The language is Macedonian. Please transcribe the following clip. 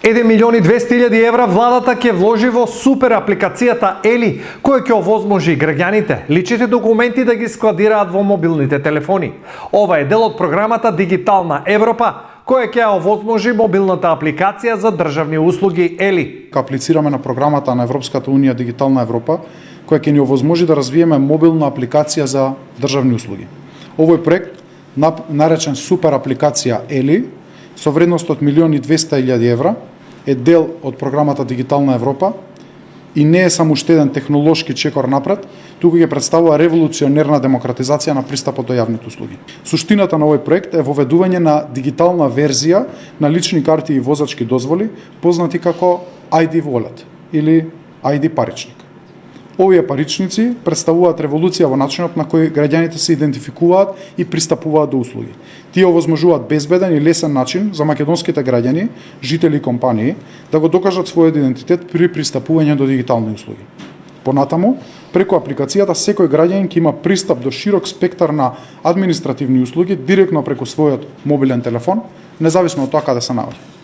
1.200.000 евра владата ќе вложи во супер апликацијата Ели, која ќе овозможи граѓаните личните документи да ги складираат во мобилните телефони. Ова е дел од програмата Дигитална Европа, која ќе овозможи мобилната апликација за државни услуги Ели. Аплицираме на програмата на Европската унија Дигитална Европа, која ќе ни овозможи да развиеме мобилна апликација за државни услуги. Овој проект, наречен супер апликација Ели, со вредност од 1.200.000 евра, е дел од програмата Дигитална Европа и не е само уште еден технолошки чекор напред, туку ќе представува револуционерна демократизација на пристапот до јавните услуги. Суштината на овој проект е воведување на дигитална верзија на лични карти и возачки дозволи, познати како ID Wallet или ID паричник. Овие паричници представуваат револуција во начинот на кој граѓаните се идентификуваат и пристапуваат до услуги. Тие овозможуваат безбеден и лесен начин за македонските граѓани, жители и компании да го докажат својот идентитет при пристапување до дигитални услуги. Понатаму, преку апликацијата секој граѓанин ќе има пристап до широк спектар на административни услуги директно преку својот мобилен телефон, независно од тоа каде се наоѓа.